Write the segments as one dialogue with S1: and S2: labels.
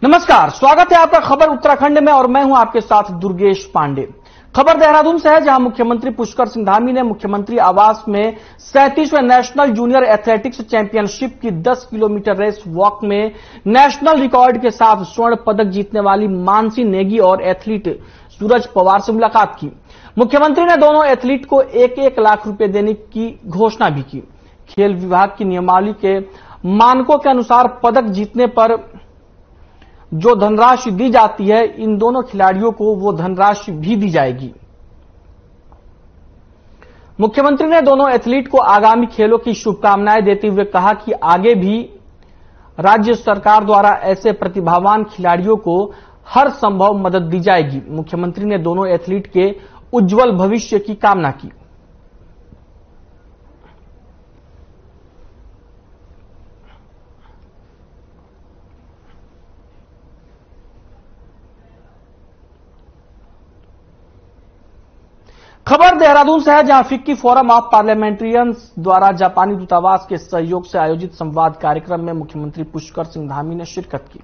S1: नमस्कार, स्वागत है आपका खबर उत्तराखंड में और मैं हूं आपके साथ दुर्गेश पांडे। खबर देहरादून से है, जहां मुख्यमंत्री पुष्कर सिंह धामी ने मुख्यमंत्री आवास में 37वें नेशनल जूनियर एथलेटिक्स चैंपियनशिप की 10 किलोमीटर रेस वॉक में नेशनल रिकॉर्ड के साथ स्वर्ण पदक जीतने वाली मानसी नेगी और एथलीट सूरज पवार से मुलाकात की। मुख्यमंत्री ने दोनों एथलीट को 1-1 लाख रुपए देने की घोषणा भी की। खेल विभाग की नियमावली के मानकों के अनुसार पदक जीतने पर जो धनराशि दी जाती है, इन दोनों खिलाड़ियों को वो धनराशि भी दी जाएगी। मुख्यमंत्री ने दोनों एथलीट को आगामी खेलों की शुभकामनाएं देते हुए कहा कि आगे भी राज्य सरकार द्वारा ऐसे प्रतिभावान खिलाड़ियों को हर संभव मदद दी जाएगी। मुख्यमंत्री ने दोनों एथलीट के उज्जवल भविष्य की कामना की। खबर देहरादून से है, जहां फिक्की फोरम ऑफ पार्लियामेंट्रियंस द्वारा जापानी दूतावास के सहयोग से आयोजित संवाद कार्यक्रम में मुख्यमंत्री पुष्कर सिंह धामी ने शिरकत की।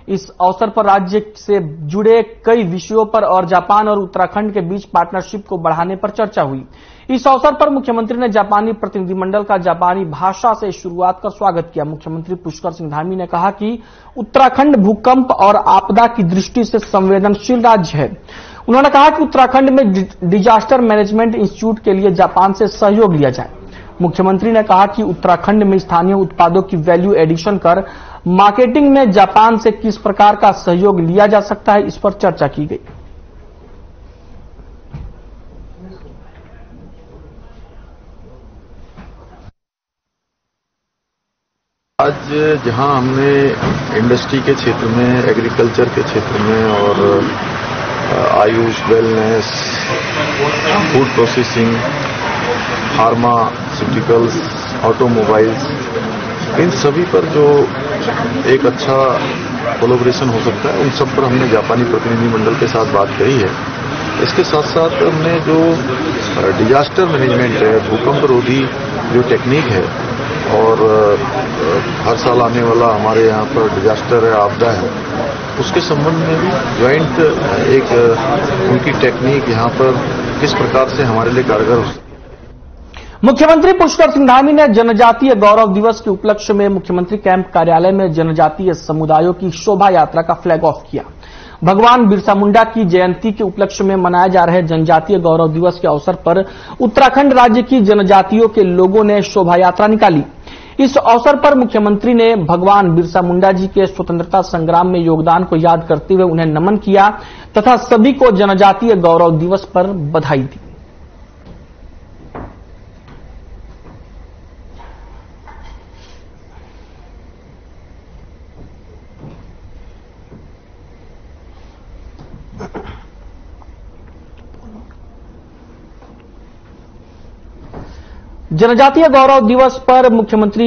S1: इस अवसर पर राज्य से जुड़े कई विषयों पर और जापान और उत्तराखंड के बीच पार्टनरशिप को बढ़ाने पर चर्चा हुई। इस अवसर पर मुख्यमंत्री ने जापानी प्रतिनिधिमंडल का जापानी भाषा से शुरुआत कर स्वागत किया। मुख्यमंत्री पुष्कर सिंह धामी ने कहा कि उत्तराखंड भूकंप और आपदा की दृष्टि से संवेदनशील राज्य है। उन्होंने कहा कि उत्तराखंड में डिजास्टर मैनेजमेंट इंस्टीट्यूट के लिए जापान से सहयोग लिया जाए। मुख्यमंत्री ने कहा कि उत्तराखंड में स्थानीय उत्पादों की वैल्यू एडिशन कर मार्केटिंग में जापान से किस प्रकार का सहयोग लिया जा सकता है, इस पर चर्चा की गई।
S2: आज जहां हमने इंडस्ट्री के क्षेत्र में, एग्रीकल्चर के क्षेत्र में और Ayush, wellness, food processing, pharmaceuticals, automobiles, इन सभी पर जो एक अच्छा कोलैबोरेशन हो सकता है, उन सब पर हमने जापानी प्रतिनिधिमंडल के साथ बात करी है। इसके साथ साथ हमने जो डिजास्टर मैनेजमेंट है, भूकंप रोधी जो टेक्निक है और हर साल आने वाला हमारे यहाँ पर डिजास्टर है, आपदा है, उसके संबंध में भी ज्वाइंट एक उनकी टेक्निक यहाँ पर किस प्रकार से हमारे लिए कारगर हो सकती है।
S1: मुख्यमंत्री पुष्कर सिंह धामी ने जनजातीय गौरव दिवस के उपलक्ष्य में मुख्यमंत्री कैंप कार्यालय में जनजातीय समुदायों की शोभा यात्रा का फ्लैग ऑफ किया। भगवान बिरसा मुंडा की जयंती के उपलक्ष्य में मनाए जा रहे जनजातीय गौरव दिवस के अवसर पर उत्तराखंड राज्य की जनजातियों के लोगों ने शोभा यात्रा निकाली। इस अवसर पर मुख्यमंत्री ने भगवान बिरसा मुंडा जी के स्वतंत्रता संग्राम में योगदान को याद करते हुए उन्हें नमन किया तथा सभी को जनजातीय गौरव दिवस पर बधाई दी। जनजातीय गौरव दिवस पर मुख्यमंत्री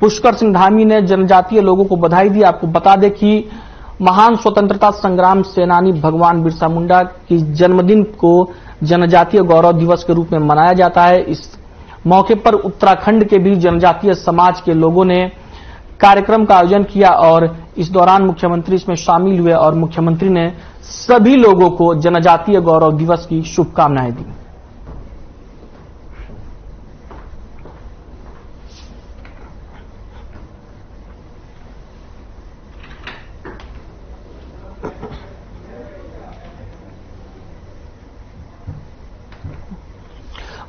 S1: पुष्कर सिंह धामी ने जनजातीय लोगों को बधाई दी। आपको बता दें कि महान स्वतंत्रता संग्राम सेनानी भगवान बिरसा मुंडा की जन्मदिन को जनजातीय गौरव दिवस के रूप में मनाया जाता है। इस मौके पर उत्तराखंड के भी जनजातीय समाज के लोगों ने कार्यक्रम का आयोजन किया और इस दौरान मुख्यमंत्री इसमें शामिल हुए और मुख्यमंत्री ने सभी लोगों को जनजातीय गौरव दिवस की शुभकामनाएं दी।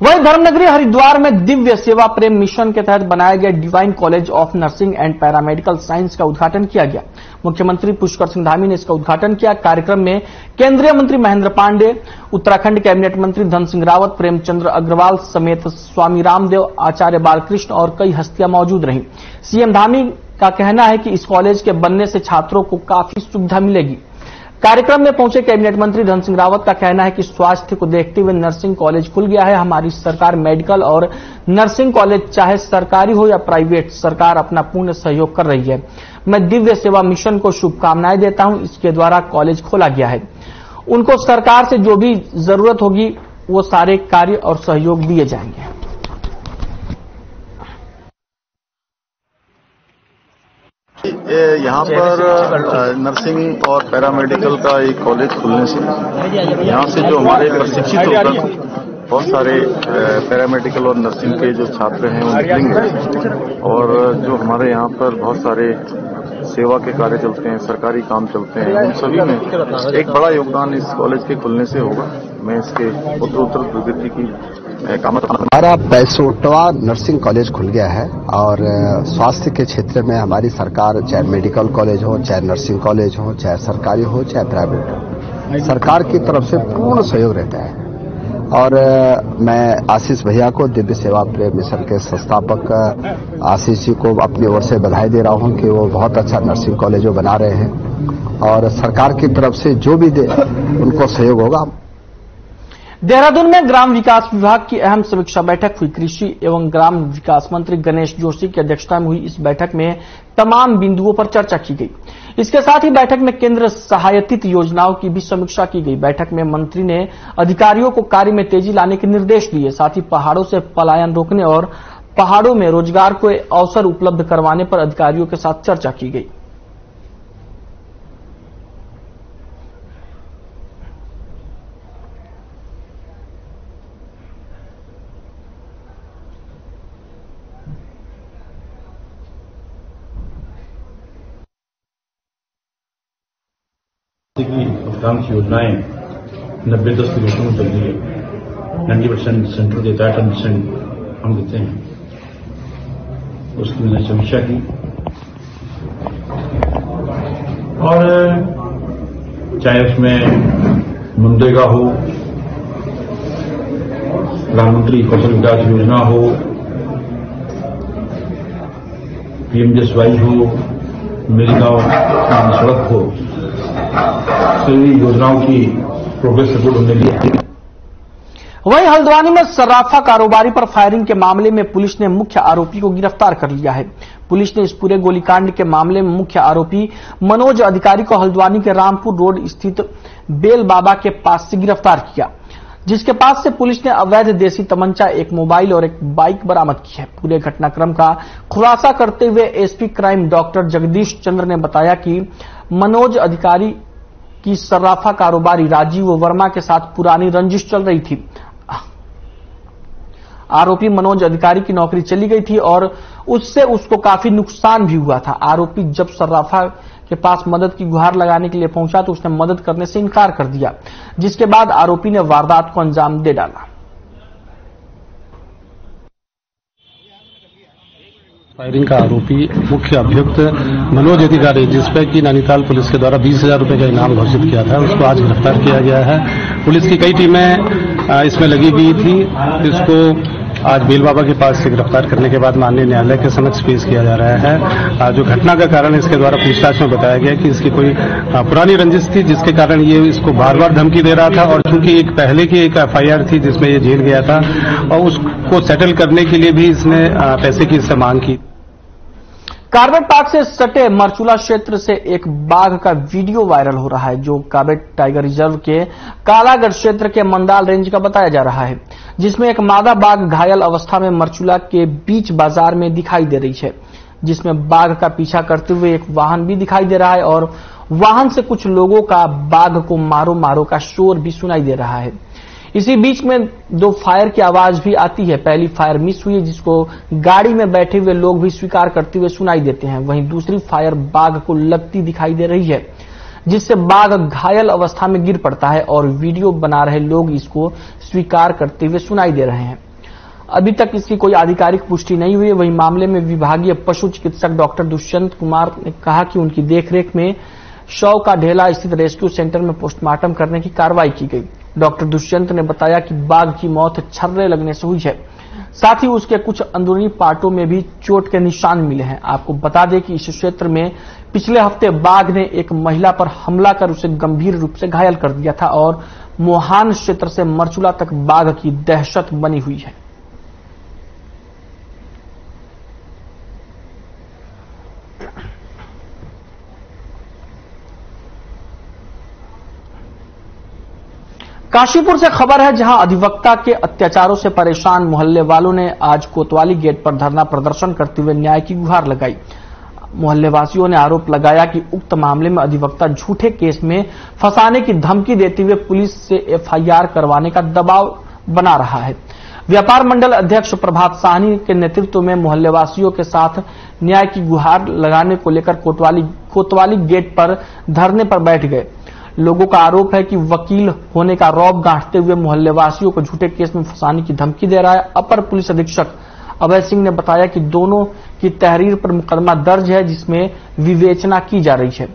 S1: वहीं धर्मनगरी हरिद्वार में दिव्य सेवा प्रेम मिशन के तहत बनाए गए divine college of nursing and paramedical science का उद्घाटन किया गया। मुख्यमंत्री पुष्कर सिंह धामी ने इसका उद्घाटन किया। कार्यक्रम में केंद्रीय मंत्री महेंद्र पांडे, उत्तराखंड कैबिनेट मंत्री धन सिंह रावत, प्रेमचंद्र अग्रवाल समेत स्वामी रामदेव, आचार्य बालकृष्ण और कई हस्तियां मौजूद रहीं। सीएम धामी का कहना है कि इस कॉलेज के बनने से छात्रों को काफी सुविधा मिलेगी। कार्यक्रम में पहुंचे कैबिनेट मंत्री धन सिंह रावत का कहना है कि स्वास्थ्य को देखते हुए नर्सिंग कॉलेज खुल गया है। हमारी सरकार मेडिकल और नर्सिंग कॉलेज चाहे सरकारी हो या प्राइवेट, सरकार अपना पूर्ण सहयोग कर रही है। मैं दिव्य सेवा मिशन को शुभकामनाएं देता हूं। इसके द्वारा कॉलेज खोला गया है। उनको सरकार से जो भी जरूरत होगी वो सारे कार्य और सहयोग दिए जाएंगे।
S2: यहाँ पर नर्सिंग और पैरामेडिकल का एक कॉलेज खुलने से यहाँ से जो हमारे प्रशिक्षित होकर बहुत सारे पैरामेडिकल और नर्सिंग के जो छात्र हैं वो निकलेंगे और जो हमारे यहाँ पर बहुत सारे सेवा के कार्य चलते हैं, सरकारी काम चलते हैं, उन सभी में एक बड़ा योगदान इस कॉलेज के खुलने से होगा। मैं इसके उत्तरोत्तर प्रगति की
S3: हमारा 65वां नर्सिंग कॉलेज खुल गया है और स्वास्थ्य के क्षेत्र में हमारी सरकार, चाहे मेडिकल कॉलेज हो, चाहे नर्सिंग कॉलेज हो, चाहे सरकारी हो, चाहे प्राइवेट हो, सरकार की तरफ से पूर्ण सहयोग रहता है। और मैं आशीष भैया को, दिव्य सेवा प्रेम मिशन के संस्थापक आशीष जी को अपनी ओर से बधाई दे रहा हूं कि वो बहुत अच्छा नर्सिंग कॉलेज बना रहे हैं और सरकार की तरफ से जो भी दे उनको सहयोग होगा।
S1: देहरादून में ग्राम विकास विभाग की अहम समीक्षा बैठक हुई। कृषि एवं ग्राम विकास मंत्री गणेश जोशी की अध्यक्षता में हुई इस बैठक में तमाम बिंदुओं पर चर्चा की गई। इसके साथ ही बैठक में केंद्र सहायतित योजनाओं की भी समीक्षा की गई। बैठक में मंत्री ने अधिकारियों को कार्य में तेजी लाने के निर्देश दिए। साथ ही पहाड़ों से पलायन रोकने और पहाड़ों में रोजगार को अवसर उपलब्ध करवाने पर अधिकारियों के साथ चर्चा की गई।
S4: की अधिकांश योजनाएं 90-10 की रेशो में चल रही है। 90% सेंटर देता है, 10% हम देते हैं। उसकी मैंने समीक्षा की और चाहे उसमें मनरेगा हो, प्रधानमंत्री कौशल विकास योजना हो, पीएमजीएसवाई हो, मेरी गांव सड़क हो, सभी योजनाओं की प्रोग्रेस रिपोर्ट हमने ली।
S1: वहीं हल्द्वानी में सर्राफा कारोबारी पर फायरिंग के मामले में पुलिस ने मुख्य आरोपी को गिरफ्तार कर लिया है। पुलिस ने इस पूरे गोलीकांड के मामले में मुख्य आरोपी मनोज अधिकारी को हल्द्वानी के रामपुर रोड स्थित बेल बाबा के पास से गिरफ्तार किया, जिसके पास से पुलिस ने अवैध देसी तमंचा, एक मोबाइल और एक बाइक बरामद की है। पूरे घटनाक्रम का खुलासा करते हुए एसपी क्राइम डॉक्टर जगदीश चंद्र ने बताया कि मनोज अधिकारी की सर्राफा कारोबारी राजीव वर्मा के साथ पुरानी रंजिश चल रही थी। आरोपी मनोज अधिकारी की नौकरी चली गई थी और उससे उसको काफी नुकसान भी हुआ था। आरोपी जब सर्राफा के पास मदद की गुहार लगाने के लिए पहुंचा तो उसने मदद करने से इनकार कर दिया, जिसके बाद आरोपी ने वारदात को अंजाम दे डाला।
S5: फायरिंग का आरोपी मुख्य अभियुक्त मनोज अधिकारी, जिसपे कि नैनीताल पुलिस के द्वारा 20,000 रुपए का इनाम घोषित किया था, उसको आज गिरफ्तार किया गया है। पुलिस की कई टीमें इसमें लगी हुई थी। इसको आज बेल बाबा के पास से गिरफ्तार करने के बाद माननीय न्यायालय के समक्ष पेश किया जा रहा है। जो घटना का कारण इसके द्वारा पूछताछ में बताया गया कि इसकी कोई पुरानी रंजिश थी, जिसके कारण ये इसको बार बार धमकी दे रहा था और चूंकि एक पहले की एक FIR थी जिसमें ये जेल गया था और उसको सेटल करने के लिए भी इसने पैसे की इससे मांग की।
S1: कार्बेट पार्क से सटे मरचूला क्षेत्र से एक बाघ का वीडियो वायरल हो रहा है, जो कार्बेट टाइगर रिजर्व के कालागढ़ क्षेत्र के मंदाल रेंज का बताया जा रहा है, जिसमें एक मादा बाघ घायल अवस्था में मरचूला के बीच बाजार में दिखाई दे रही है, जिसमें बाघ का पीछा करते हुए एक वाहन भी दिखाई दे रहा है और वाहन से कुछ लोगों का बाघ को मारो मारो का शोर भी सुनाई दे रहा है। इसी बीच में 2 फायर की आवाज भी आती है। पहली फायर मिस हुई, जिसको गाड़ी में बैठे हुए लोग भी स्वीकार करते हुए सुनाई देते हैं। वहीं दूसरी फायर बाघ को लगती दिखाई दे रही है, जिससे बाघ घायल अवस्था में गिर पड़ता है और वीडियो बना रहे लोग इसको स्वीकार करते हुए सुनाई दे रहे हैं। अभी तक इसकी कोई आधिकारिक पुष्टि नहीं हुई है। वहीं मामले में विभागीय पशु चिकित्सक डॉक्टर दुष्यंत कुमार ने कहा कि उनकी देखरेख में शव का ढेला स्थित रेस्क्यू सेंटर में पोस्टमार्टम करने की कार्रवाई की गई। डॉक्टर दुष्यंत ने बताया कि बाघ की मौत छर्रे लगने से हुई है, साथ ही उसके कुछ अंदरूनी पार्टों में भी चोट के निशान मिले हैं। आपको बता दें कि इस क्षेत्र में पिछले हफ्ते बाघ ने एक महिला पर हमला कर उसे गंभीर रूप से घायल कर दिया था और मोहान क्षेत्र से मरचूला तक बाघ की दहशत बनी हुई है। काशीपुर से खबर है, जहां अधिवक्ता के अत्याचारों से परेशान मोहल्ले वालों ने आज कोतवाली गेट पर धरना प्रदर्शन करते हुए न्याय की गुहार लगाई। मोहल्लेवासियों ने आरोप लगाया कि उक्त मामले में अधिवक्ता झूठे केस में फंसाने की धमकी देते हुए पुलिस से एफआईआर करवाने का दबाव बना रहा है। व्यापार मंडल अध्यक्ष प्रभात साहनी के नेतृत्व में मोहल्लेवासियों के साथ न्याय की गुहार लगाने को लेकर कोतवाली गेट पर धरने पर बैठ गए। लोगों का आरोप है कि वकील होने का रौब गांठते हुए मोहल्लेवासियों को झूठे केस में फंसाने की धमकी दे रहा है। अपर पुलिस अधीक्षक अभय सिंह ने बताया कि दोनों की तहरीर पर मुकदमा दर्ज है, जिसमें विवेचना की जा रही है।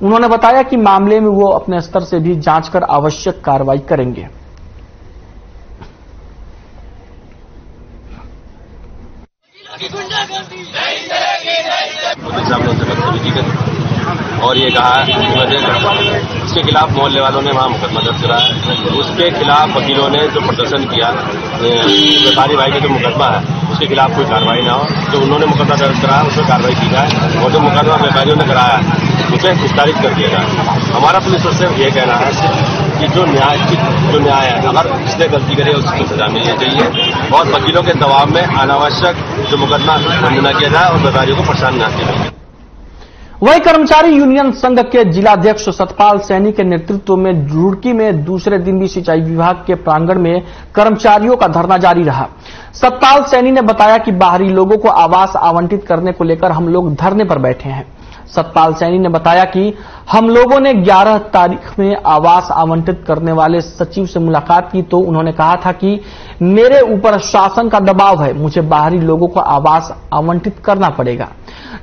S1: उन्होंने बताया कि मामले में वो अपने स्तर से भी जांच कर आवश्यक कार्रवाई करेंगे।
S6: और ये कहा उसके खिलाफ मोहल्ले वालों ने वहां मुकदमा दर्ज कराया। उसके खिलाफ वकीलों ने जो प्रदर्शन किया, व्यापारी भाई का जो मुकदमा है उसके खिलाफ कोई कार्रवाई ना हो। जो उन्होंने मुकदमा दर्ज कराया उसमें कार्रवाई की जाए और जो मुकदमा व्यापारियों ने कराया उसे निस्तारित कर दिया जाए। हमारा पुलिस से ये कहना है कि जो न्याय है, अगर जिसने गलती करे उसको सजा मिलनी चाहिए और वकीलों के दबाव में अनावश्यक जो मुकदमा बंद न किया जाए और व्यापारियों को परेशान न किया जाए।
S1: वही कर्मचारी यूनियन संघ के जिलाध्यक्ष सतपाल सैनी के नेतृत्व में रुड़की में दूसरे दिन भी सिंचाई विभाग के प्रांगण में कर्मचारियों का धरना जारी रहा। सतपाल सैनी ने बताया कि बाहरी लोगों को आवास आवंटित करने को लेकर हम लोग धरने पर बैठे हैं। सतपाल सैनी ने बताया कि हम लोगों ने 11 तारीख में आवास आवंटित करने वाले सचिव से मुलाकात की तो उन्होंने कहा था कि मेरे ऊपर शासन का दबाव है, मुझे बाहरी लोगों को आवास आवंटित करना पड़ेगा,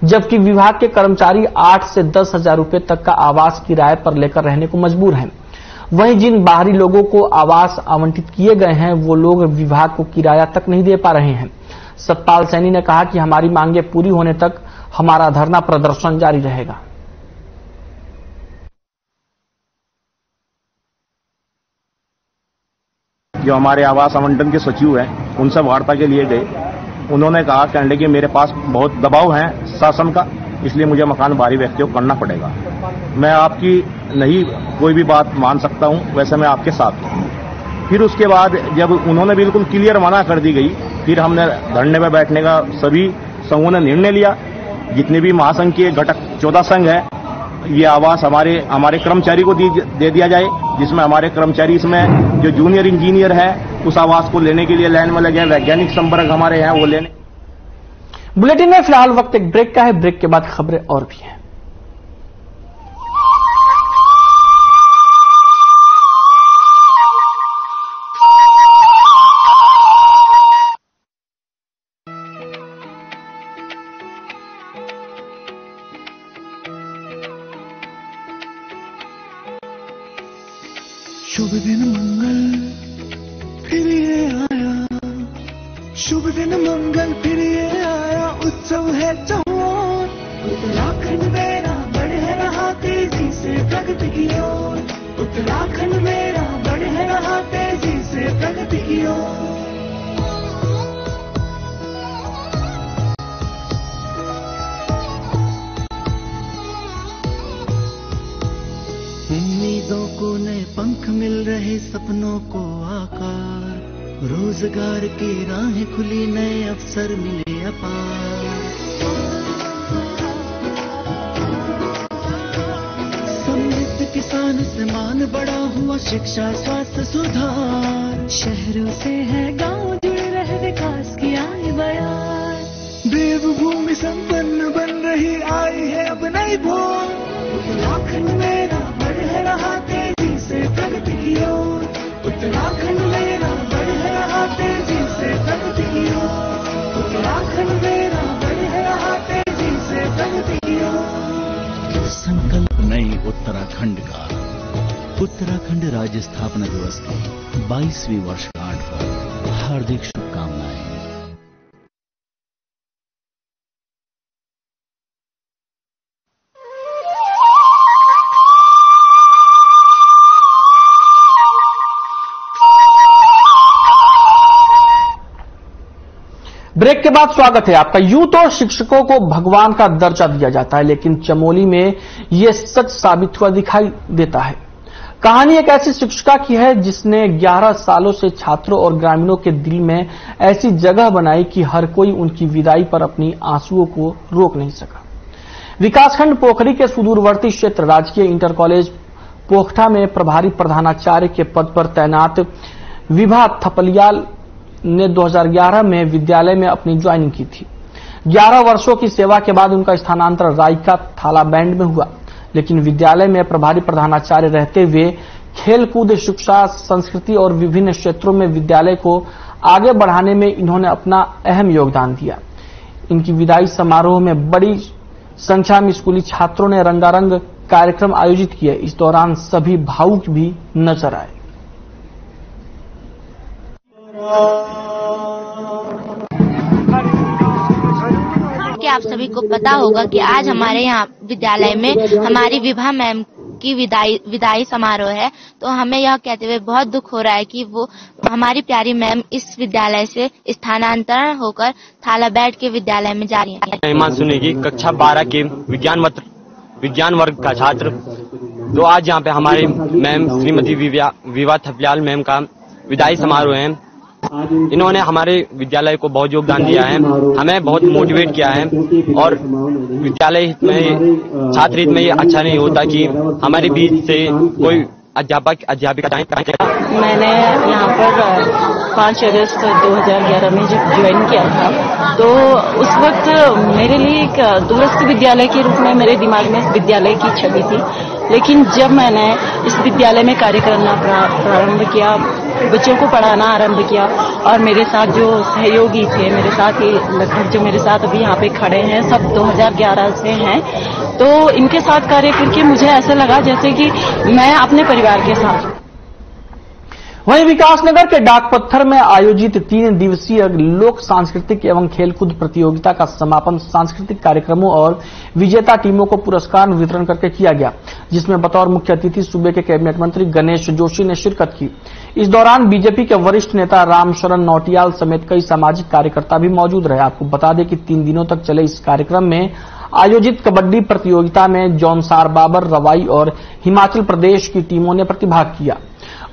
S1: जबकि विभाग के कर्मचारी 8 से 10 हजार रुपए तक का आवास किराए पर लेकर रहने को मजबूर हैं। वहीं जिन बाहरी लोगों को आवास आवंटित किए गए हैं वो लोग विभाग को किराया तक नहीं दे पा रहे हैं। सतपाल सैनी ने कहा कि हमारी मांगे पूरी होने तक हमारा धरना प्रदर्शन जारी रहेगा।
S7: जो हमारे आवास आवंटन के सचिव हैं उनसे वार्ता के लिए गए। उन्होंने कहा कहने कि मेरे पास बहुत दबाव है शासन का, इसलिए मुझे मकान बाहरी व्यक्तियों को करना पड़ेगा। मैं आपकी नहीं कोई भी बात मान सकता हूं, वैसे मैं आपके साथ हूं। फिर उसके बाद जब उन्होंने बिल्कुल क्लियर मना कर दी गई, फिर हमने धरने में बैठने का सभी संघों ने निर्णय लिया। जितने भी महासंघ के घटक 14 संघ है, ये आवास हमारे कर्मचारी को दे दिया जाए, जिसमें हमारे कर्मचारी इसमें जो जूनियर इंजीनियर है उस आवास को लेने के लिए लाइन में लगे हैं। वैज्ञानिक संपर्क हमारे हैं वो लेने।
S1: बुलेटिन में फिलहाल वक्त एक ब्रेक का है। ब्रेक के बाद खबरें और भी हैं।
S8: शुभ दिन मंगल फिर ये आया, शुभ दिन मंगल फिर ये आया, उत्सव है त्योहार। उत्तराखंड मेरा बढ़ रहा तेजी से प्रगति की ओर, उत्तराखंड मेरा बढ़ रहा तेजी से प्रगति की ओर। उम्मीदों को नए पंख मिल रहे, सपनों को आकार, रोजगार की राहें खुली, नए अवसर मिले अपार। समृद्ध किसान से मान बढ़ा हुआ, शिक्षा स्वास्थ्य सुधार, शहरों से है गांव जुड़ रहे, विकास की आई बयार। देवभूमि संपन्न बन रही, आई है अब नई भोर। उत्तराखंड मेरा बढ़ रहा तेजी से प्रगति की ओर, उत्तराखंड मेरा बढ़ रहा तेजी से प्रगति की ओर, उत्तराखंड मेरा बढ़ रहा तेजी से प्रगति की ओर। संकल्प नई उत्तराखंड का। उत्तराखंड राज्य स्थापना दिवस की 22वीं वर्षगांठ पर हार्दिक शुभकामनाएं।
S1: ब्रेक के बाद स्वागत है आपका। यूं तो शिक्षकों को भगवान का दर्जा दिया जाता है, लेकिन चमोली में यह सच साबित हुआ दिखाई देता है। कहानी एक ऐसी शिक्षिका की है जिसने 11 सालों से छात्रों और ग्रामीणों के दिल में ऐसी जगह बनाई कि हर कोई उनकी विदाई पर अपनी आंसुओं को रोक नहीं सका। विकासखंड पोखरी के सुदूरवर्ती क्षेत्र राजकीय इंटर कॉलेज पोखटा में प्रभारी प्रधानाचार्य के पद पर तैनात विभा थपलियाल ने 2011 में विद्यालय में अपनी ज्वाइनिंग की थी। 11 वर्षों की सेवा के बाद उनका स्थानांतरण रायका थाला बैंड में हुआ, लेकिन विद्यालय में प्रभारी प्रधानाचार्य रहते हुए खेलकूद, शिक्षा, संस्कृति और विभिन्न क्षेत्रों में विद्यालय को आगे बढ़ाने में इन्होंने अपना अहम योगदान दिया। इनकी विदाई समारोह में बड़ी संख्या में स्कूली छात्रों ने रंगारंग कार्यक्रम आयोजित किए। इस दौरान सभी भावुक भी नजर आए।
S9: कि आप सभी को पता होगा कि आज हमारे यहाँ विद्यालय में हमारी विभा मैम की विदाई समारोह है, तो हमें यह कहते हुए बहुत दुख हो रहा है कि वो हमारी प्यारी मैम इस विद्यालय से स्थानांतरण होकर थालाबैठ के विद्यालय में जा रही हैं।
S10: हिमांशु नेगी कक्षा 12 के विज्ञान वर्ग का छात्र, तो आज यहाँ पे हमारे मैम श्रीमती विभा थपलियाल मैम का विदाई समारोह है। इन्होंने हमारे विद्यालय को बहुत योगदान दिया है, हमें बहुत मोटिवेट किया है और विद्यालय हित में, छात्र हित में ये अच्छा नहीं होता कि हमारे बीच से कोई अध्यापिका
S11: मैंने यहाँ पर 5 अगस्त 2011 में जब ज्वाइन किया था, तो उस वक्त मेरे लिए एक दूरस्थ विद्यालय के रूप में मेरे दिमाग में इस विद्यालय की छवि थी। लेकिन जब मैंने इस विद्यालय में कार्य करना प्रारंभ किया, बच्चों को पढ़ाना आरंभ किया और मेरे साथ जो सहयोगी थे, मेरे साथ ही लगभग जो मेरे साथ अभी यहाँ पे खड़े हैं, सब 2011 से हैं, तो इनके साथ कार्य करके मुझे ऐसा लगा जैसे कि मैं अपने परिवार के साथ।
S1: वहीं विकासनगर के डाकपत्थर में आयोजित 3 दिवसीय लोक सांस्कृतिक एवं खेलकूद प्रतियोगिता का समापन सांस्कृतिक कार्यक्रमों और विजेता टीमों को पुरस्कार वितरण करके किया गया, जिसमें बतौर मुख्य अतिथि सूबे के कैबिनेट मंत्री गणेश जोशी ने शिरकत की। इस दौरान बीजेपी के वरिष्ठ नेता रामशरण नौटियाल समेत कई सामाजिक कार्यकर्ता भी मौजूद रहे। आपको बता दें कि 3 दिनों तक चले इस कार्यक्रम में आयोजित कबड्डी प्रतियोगिता में जौनसार बाबर, रवाई और हिमाचल प्रदेश की टीमों ने प्रतिभाग किया।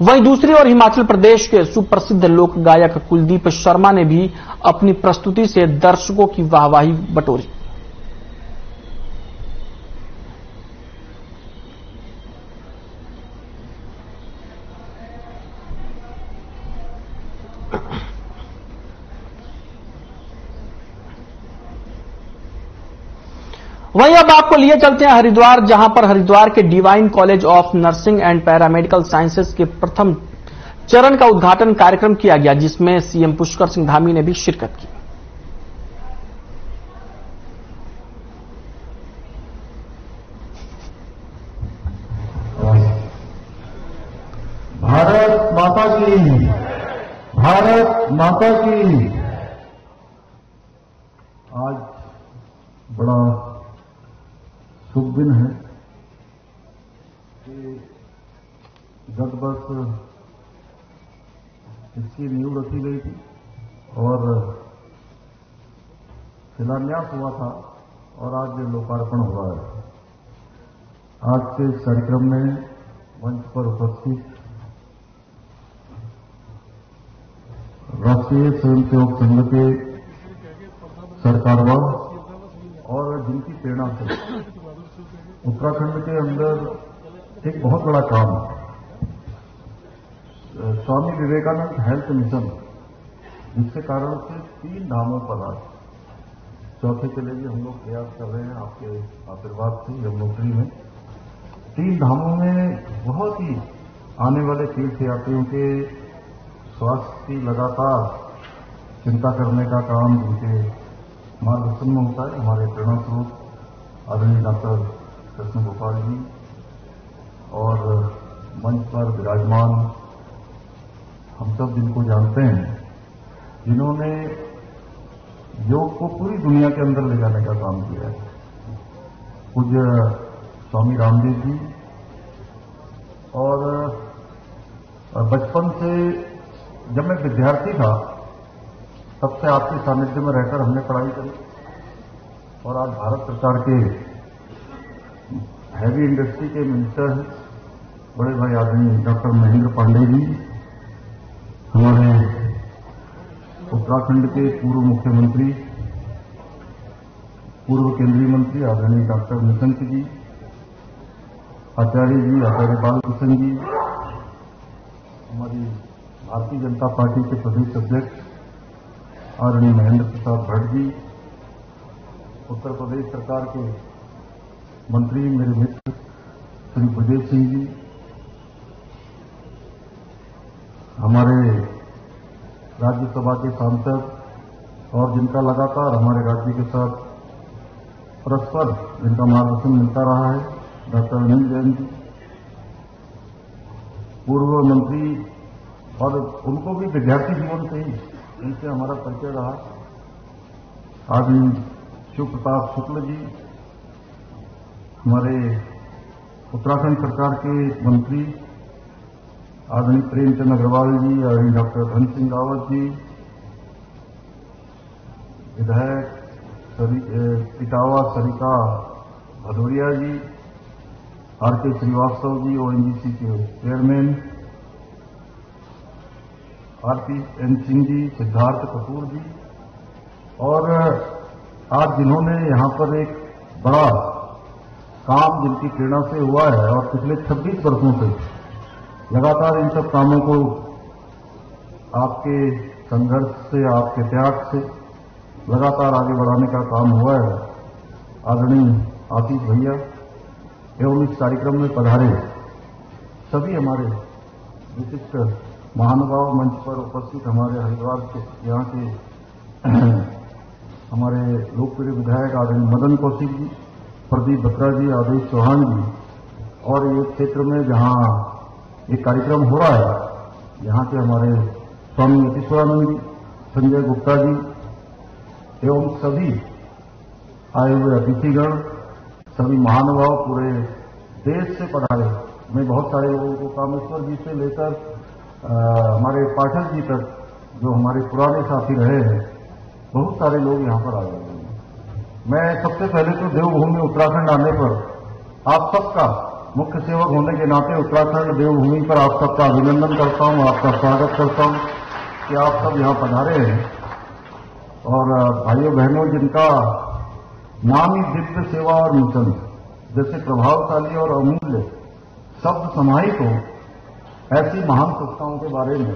S1: वहीं दूसरी ओर हिमाचल प्रदेश के सुप्रसिद्ध लोक गायक कुलदीप शर्मा ने भी अपनी प्रस्तुति से दर्शकों की वाहवाही बटोरी। वहीं अब आपको लिए चलते हैं हरिद्वार, जहां पर हरिद्वार के divine college of nursing and paramedical sciences के प्रथम चरण का उद्घाटन कार्यक्रम किया गया, जिसमें सीएम पुष्कर सिंह धामी ने भी शिरकत की।
S12: भारत माता की, भारत माता की। आज बड़ा शुभ दिन है कि गत वर्ष इसकी नींव रखी गई थी और शिलान्यास हुआ था और आज लोकार्पण हुआ है। आज के इस कार्यक्रम में मंच पर उपस्थित राष्ट्रीय स्वयंसेवक संघ के सरकारवान और जिनकी प्रेरणा से उत्तराखंड के अंदर एक बहुत बड़ा काम स्वामी विवेकानंद हेल्थ मिशन, जिसके कारण से 3 धामों पर आज चौथे के लिए भी हम लोग प्रयास कर रहे हैं आपके आशीर्वाद से। यमुनोत्री में 3 धामों में बहुत ही आने वाले तीर्थयात्रियों के स्वास्थ्य की लगातार चिंता करने का काम उनके मार्गदर्शन में होता है। हमारे प्रेरणा स्रोत आदरणीय डॉक्टर कृष्ण गोपाल जी और मंच पर विराजमान हम सब जिनको जानते हैं, जिन्होंने योग को पूरी दुनिया के अंदर ले जाने का काम किया है। पूज्य स्वामी रामदेव जी, और बचपन से जब मैं विद्यार्थी था तब से आपके सानिध्य में रहकर हमने पढ़ाई करी और आज भारत सरकार के हैवी इंडस्ट्री के मिनिस्टर हैं बड़े भाई आदरणीय डॉक्टर महेंद्र पांडे जी, हमारे उत्तराखंड के पूर्व मुख्यमंत्री पूर्व केंद्रीय मंत्री आदरणीय डॉक्टर निशंक जी, आचार्य जी, आचार्य बालकृष्ण जी, हमारी भारतीय जनता पार्टी के प्रदेश अध्यक्ष आदरणीय महेंद्र प्रसाद भट्ट जी, उत्तर प्रदेश सरकार के मंत्री मेरे मित्र श्री ब्रजेश सिंह जी, हमारे राज्यसभा के सांसद और जिनका लगातार हमारे राज्य के साथ परस्पर जिनका मार्गदर्शन मिलता रहा है, डॉक्टर अनिल जैन जी, पूर्व मंत्री, और उनको भी विद्यार्थी जीवन से ही इनसे हमारा परिचय रहा, आदरणीय शिव प्रताप शुक्ल जी, हमारे उत्तराखंड सरकार के मंत्री आदरणीय प्रेमचंद अग्रवाल जी, आदरणीय डॉक्टर धन सिंह रावत जी, विधायक इटावा सरिता भदौरिया जी, आर.के. श्रीवास्तव जी, ओएनजीसी के चेयरमैन, आर.पी.एन. सिंह जी, सिद्धार्थ कपूर जी, और आज जिन्होंने यहां पर एक बड़ा काम जिनकी प्रेरणा से हुआ है और पिछले 26 वर्षों से लगातार इन सब कामों को आपके संघर्ष से, आपके त्याग से लगातार आगे बढ़ाने का काम हुआ है, आदरणीय आशीष भैया एवं इस कार्यक्रम में पधारे सभी हमारे विशिष्ट महानुभाव, मंच पर उपस्थित हमारे हरिद्वार के यहाँ के हमारे लोकप्रिय विधायक आदरणीय मदन कौशिक जी, प्रदीप बत्रा जी, आदेश चौहान जी, और ये क्षेत्र में जहाँ एक कार्यक्रम हो रहा है यहाँ के हमारे स्वामी यतीश्वरानंद जी, संजय गुप्ता जी एवं सभी आए हुए अतिथिगण, सभी महानुभाव पूरे देश से पधारे। मैं बहुत सारे लोगों को, कामेश्वर जी से लेकर हमारे पाठक जी तक, जो हमारे पुराने साथी रहे हैं, बहुत सारे लोग यहाँ पर आए हुए हैं। मैं सबसे पहले तो देवभूमि उत्तराखंड आने पर आप सबका, मुख्य सेवक होने के नाते उत्तराखंड देवभूमि पर आप सबका अभिनंदन करता हूँ, आपका स्वागत करता हूँ कि आप सब यहाँ पधारे हैं। और भाइयों बहनों, जिनका नाम ही दिव्य सेवा और मिशन जैसे प्रभावशाली और अमूल्य शब्द समाहित हो, ऐसी महान संस्थाओं के बारे में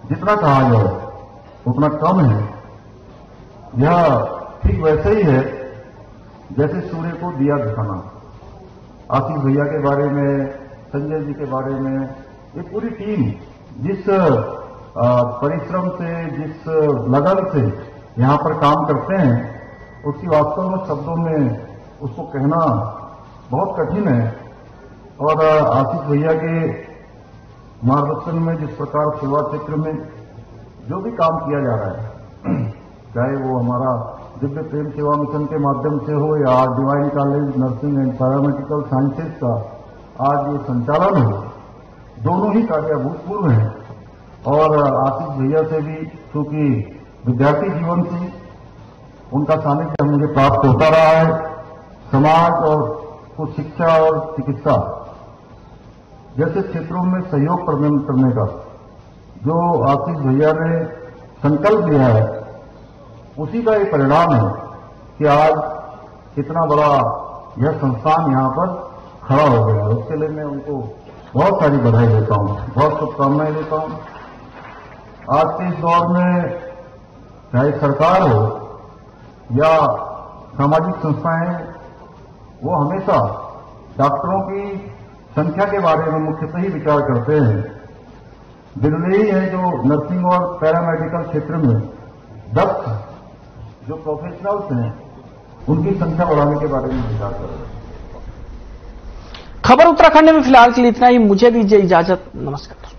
S12: जितना कहा जाए उतना कम है। यह ठीक वैसे ही है जैसे सूर्य को दिया दिखाना। आशीष भैया के बारे में, संजय जी के बारे में, ये पूरी टीम जिस परिश्रम से, जिस लगन से यहाँ पर काम करते हैं, उसकी वास्तव में शब्दों में उसको कहना बहुत कठिन है। और आशीष भैया के मार्गदर्शन में जिस प्रकार सेवा क्षेत्र में जो भी काम किया जा रहा है, चाहे वो हमारा दिव्य प्रेम सेवा मिशन के माध्यम से हो या divine college nursing and paramedical sciences का आज ये संचालन हो, दोनों ही कार्य अभूतपूर्व हैं। और आशीष भैया से भी, चूंकि विद्यार्थी जीवन से उनका सानिध्य मुझे प्राप्त होता रहा है, समाज और कुछ शिक्षा और चिकित्सा जैसे क्षेत्रों में सहयोग प्रदान करने का जो आशीष भैया ने संकल्प लिया है, उसी का एक परिणाम है कि आज इतना बड़ा यह संस्थान यहाँ पर खड़ा हो गया है। उसके लिए मैं उनको बहुत सारी बधाई देता हूँ, बहुत शुभकामनाएं देता हूँ। आज के इस दौर में चाहे सरकार हो या सामाजिक संस्थाएं, वो हमेशा डॉक्टरों की संख्या के बारे में मुख्यतः ही विचार करते हैं। बिरले ही है जो नर्सिंग और पैरामेडिकल क्षेत्र में दक्ष जो प्रोफेशनल्स हैं, उनकी संख्या बढ़ाने के बारे में विचार कर रहे हैं।
S1: खबर उत्तराखंड में फिलहाल के लिए इतना ही। मुझे दीजिए इजाजत। नमस्कार।